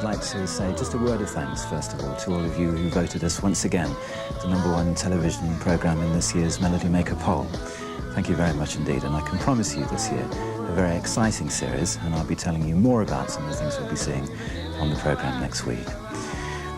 I'd like to say just a word of thanks, first of all, to all of you who voted us once again the #1 television programme in this year's Melody Maker poll. Thank you very much indeed, and I can promise you this year a very exciting series, and I'll be telling you more about some of the things we'll be seeing on the programme next week.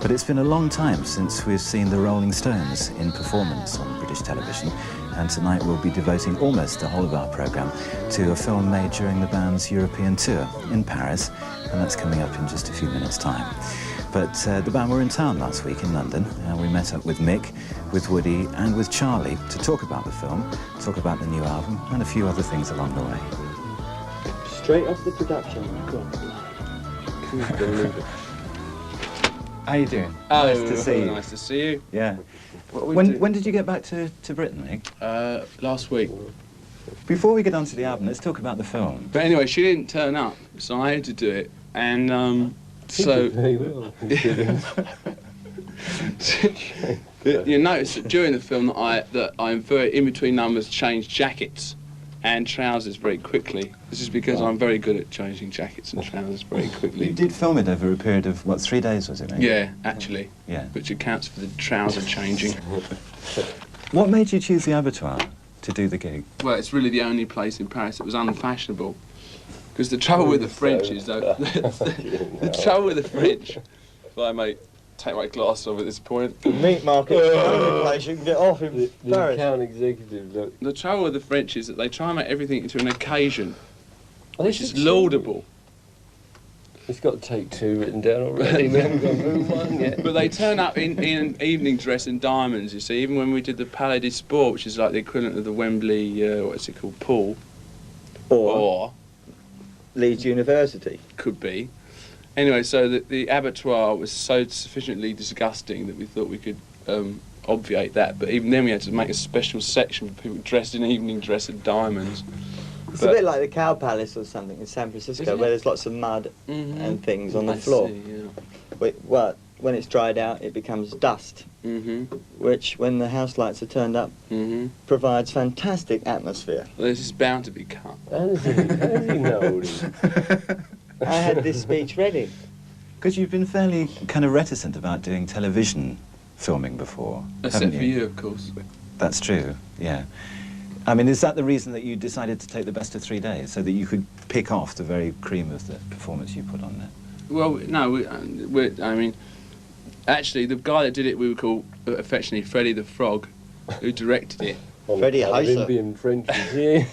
But it's been a long time since we've seen the Rolling Stones in performance on British television, and tonight we'll be devoting almost the whole of our programme to a film made during the band's European tour in Paris, and that's coming up in just a few minutes' time. But the band were in town last week in London, and we met up with Mick, with Woody and with Charlie to talk about the film, talk about the new album and a few other things along the way. Straight off the production. How you doing? Oh, nice to see you. Nice to see you. Yeah. When did you get back to Britain, Mick? Last week. Before we get on to the album, let's talk about the film. But anyway, she didn't turn up, so I had to do it. And so Very well. you notice that during the film that I'm very in between numbers changed jackets and trousers very quickly. This is because I'm very good at changing jackets and trousers very quickly. You did film it over a period of, what, 3 days, was it, Mick? Yeah, actually. Yeah. Which accounts for the trouser changing. What made you choose the Abattoir to do the gig? Well, it's really the only place in Paris that was unfashionable. Because the trouble with the French is, though, the trouble with the French, if I may take my glasses off at this point. The meat market is the only place you can get off in The Paris. account executive, look. The trouble with the French is that they try and make everything into an occasion, Oh, which is laudable. It's got take 2 written down already. We haven't got room 1 yet. But they turn up in an evening dress and diamonds, you see. Even when we did the Palais des Sports, which is like the equivalent of the Wembley, what's it called, pool. Or Leeds University. could be. Anyway, so the Abattoir was so sufficiently disgusting that we thought we could obviate that. But even then we had to make a special section for people dressed in evening dress and diamonds. It's a bit like the Cow Palace or something in San Francisco, where there's lots of mud and things on the floor. See, yeah. Well, when it's dried out, it becomes dust, which, when the house lights are turned up, provides fantastic atmosphere. Well, this is bound to be cut. How does he know all this? I had this speech ready. Because you've been fairly kind of reticent about doing television filming before, Except haven't for you, of course. That's true, yeah. I mean, is that the reason that you decided to take the best of 3 days, so that you could pick off the very cream of the performance you put on there? Well, no, I mean, actually, the guy that did it, we would call affectionately Freddie the Frog, who directed it. Freddie Heiser. Olympian French is here.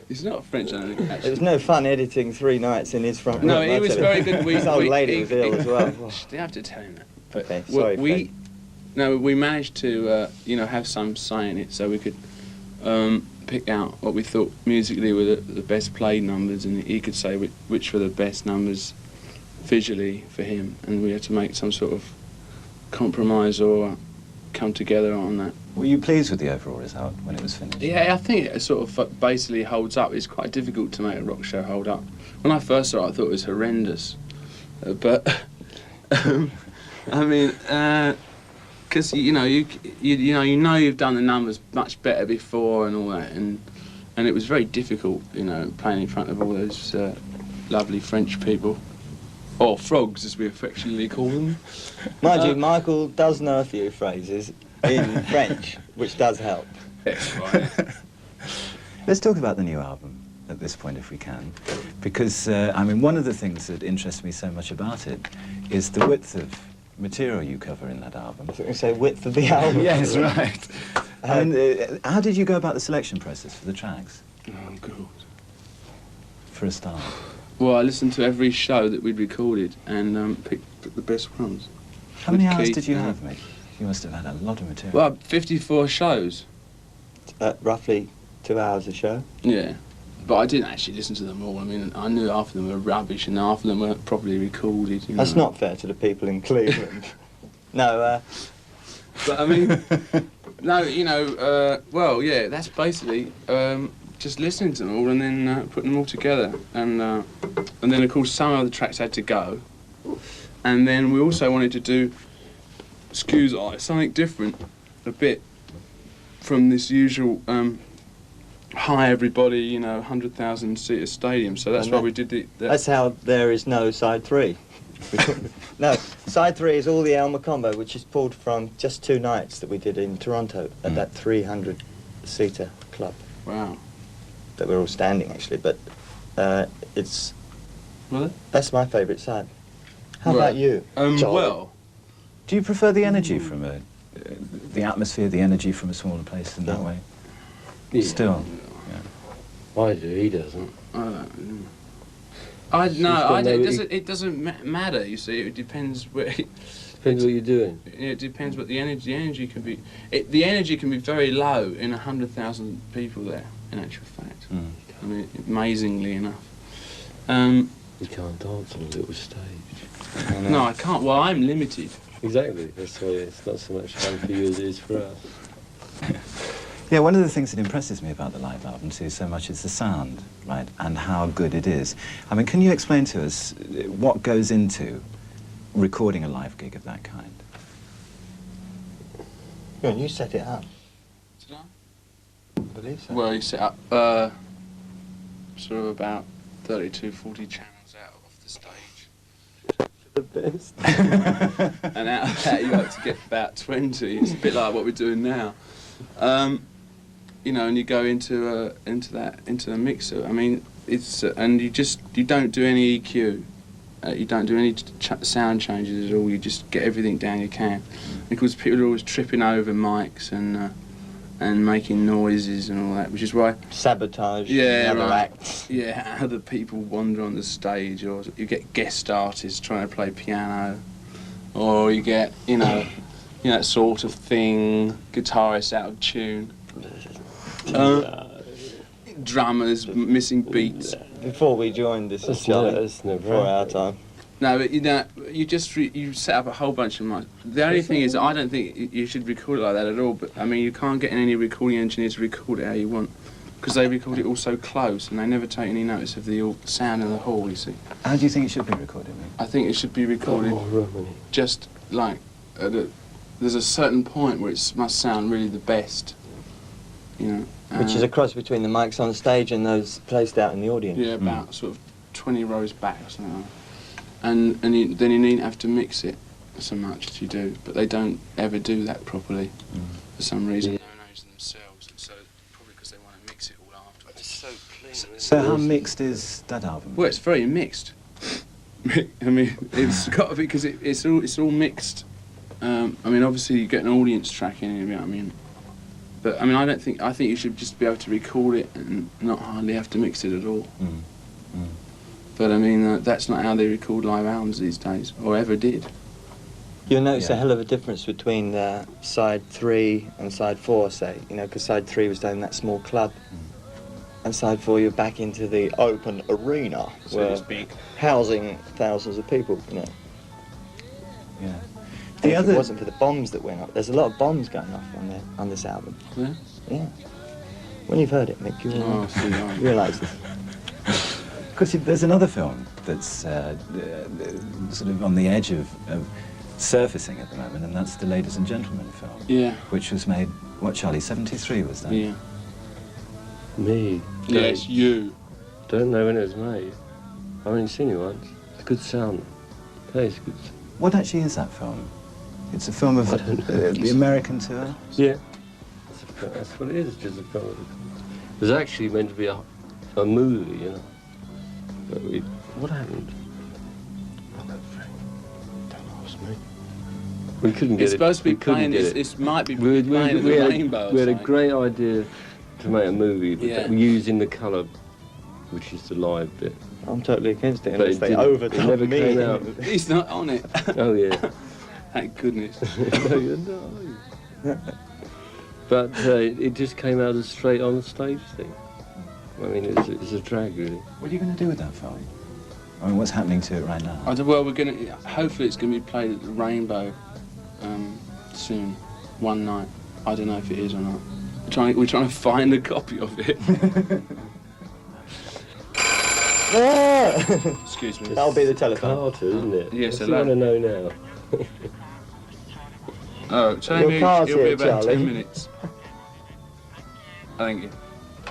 He's not French, I don't think, actually. It was no fun editing 3 nights in his front room. No, he was very good. His old lady was ill as well. You have to tell him that. But Okay, sorry, we managed to, have some say in it, so we could pick out what we thought musically were the best played numbers, and he could say which were the best numbers visually for him, and we had to make some sort of compromise or come together on that. Were you pleased with the overall result when it was finished? Yeah, I think it sort of basically holds up. It's quite difficult to make a rock show hold up. When I first saw it, I thought it was horrendous, but I mean, because you know you've done the numbers much better before and all that, and it was very difficult, playing in front of all those lovely French people, or frogs as we affectionately call them. Mind you, Michael does know a few phrases in French, which does help. Yes, right. Let's talk about the new album at this point, if we can, because I mean, one of the things that interests me so much about it is the width of material you cover in that album. I think we say width of the album. Yes, right. I mean, how did you go about the selection process for the tracks? Oh, God. For a start. Well, I listened to every show that we'd recorded and picked the best ones. How many With hours Keith, did you have, Mick? You must have had a lot of material. Well, 54 shows. Roughly 2 hours a show. Yeah. But I didn't actually listen to them all. I mean, I knew half of them were rubbish and half of them weren't properly recorded. That's not fair to the people in Cleveland. No, But I mean, no, well, yeah, that's basically just listening to them all and then putting them all together. And then, of course, some of the tracks had to go. And then we also wanted to do, excuse I, something different, a bit from this usual hi everybody, 100,000 seater stadium. So that's why we did that's how there is no side 3. No, side 3 is all the El Mocambo, which is pulled from just 2 nights that we did in Toronto at that 300-seater club. Wow. That we're all standing, actually, but it's... Really? That's my favourite side. How Right. about you? Well, Do you prefer the energy from the atmosphere, the energy from a smaller place in that way? Yeah. Still. I do, he doesn't. It doesn't matter. You see, it depends where. Depends what you're doing. It depends what the energy can be. The energy can be very low in 100,000 people there. In actual fact, I mean, amazingly enough. You can't dance on a little stage. No, I can't. Well, I'm limited. Exactly. That's why it's not so much fun for you as it is for us. Yeah, one of the things that impresses me about the live album too so much is the sound, right, and how good it is. I mean, can you explain to us what goes into recording a live gig of that kind? Yeah, you set it up. Did I? I believe so. Well, you set up sort of about 32, 40 channels out off the stage. The best. And out of that you have to get about 20. It's a bit like what we're doing now. You know, and you go into the mixer. I mean, it's and you don't do any EQ. You don't do any sound changes at all. You just get everything down you can. Because people are always tripping over mics and making noises and all that, which is why Sabotage. yeah, other right. acts. Yeah, other people wander on the stage, or you get guest artists trying to play piano, or you get that sort of thing. Guitarists out of tune. Drummers missing beats. Before we joined this, That's Charlie, no for our time. No, but you just you set up a whole bunch of mics. The only thing is, I don't think you should record it like that at all. But I mean, you can't get any recording engineer to record it how you want, because they record it all so close, and they never take any notice of the sound in the hall. You see. How do you think it should be recorded? I think it should be recorded just like there's a certain point where it must sound really the best. You know. Which is a cross between the mics on stage and those placed out in the audience. Yeah, about sort of 20 rows back or something like that. And then you needn't have to mix it so much as you do, but they don't ever do that properly for some reason. They don't know themselves, and so probably because they want to mix it all afterwards. It's so clean. So how mixed is that album? Well, it's very mixed. I mean, it's got to be, because it's all mixed. I mean, obviously you get an audience track in, you know what I mean. But I mean, I think you should just be able to record it and not hardly have to mix it at all. But I mean, that's not how they record live albums these days, or ever did. You'll notice a hell of a difference between side 3 and side 4, say, because side 3 was down in that small club, and side 4 you're back into the open arena, So to speak. Housing thousands of people, Yeah. If it wasn't for the bombs that went up, there's a lot of bombs going off on this album. Yeah. Yeah. When you've heard it, Mick, you'll Oh, I see, right. realise this. Because there's another film that's sort of on the edge of surfacing at the moment, and that's the Ladies and Gentlemen film. Yeah. Which was made, what, Charlie, 73 was that? Yeah. Me? Yes, you. Don't know when it was made. I've only seen it once. It's a good sound. Plays good. What actually is that film? It's a film of the American tour? Yeah. That's what it is, just a film. It was actually meant to be a movie, But what happened? Don't ask me. We couldn't get It's it. supposed to be we couldn't playing. get it. It might be We playing at the Rainbow. we had a or something. great idea to make a movie, but Yeah. using the colour, which is the live bit. I'm totally against it But unless it they didn't- overtop it never me. came out. He's not on it. Oh yeah. Thank goodness. No, you're not. But it just came out as straight on the stage thing. I mean, it's a drag, really. What are you going to do with that film? I mean, what's happening to it right now? Well, hopefully it's going to be played at the Rainbow soon, one night. I don't know if it is or not. We're trying to find a copy of it. Excuse me. That'll be the telephone. Carter, isn't it? Yes, What do you want to know now? Oh, tell Your me car's it'll be here, about Charlie. 10 minutes. Thank you.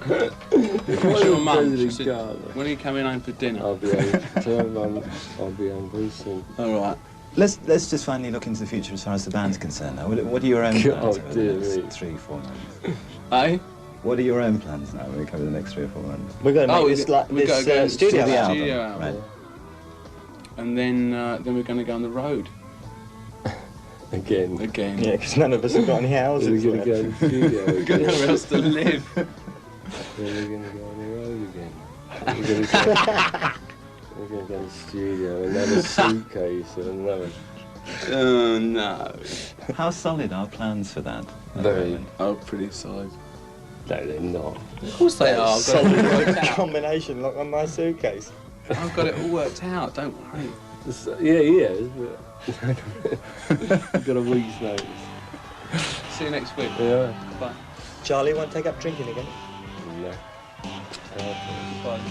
What's your mum? She said, President when are you coming home for dinner? I'll be home. Tell Mum I'll be home very soon. All right. Let's just finally look into the future as far as the band's concerned now. What are your own God, plans over the dear next me. 3-4 months? Eh? What are your own plans now when we come to the next 3 or 4 months? We're going to make Oh, this like we've got to go this and studio studio album. Studio album. Right. And then we're going to go on the road Again. again. Yeah, because none of us have got any houses. We're going to go in the studio We've got again. nowhere else to live. Then we're going to go on the road again. We're going to go in the studio, another suitcase and another... Oh no. How solid are plans for that? Very... Oh, pretty solid. No, they're not. Of course they are. I've got it all worked out. Combination like on my suitcase. I've got it all worked out. Don't worry. Yeah, I've got a week's notice. See you next week. Yeah. Bye. Charlie, won't take up drinking again? No. Bye.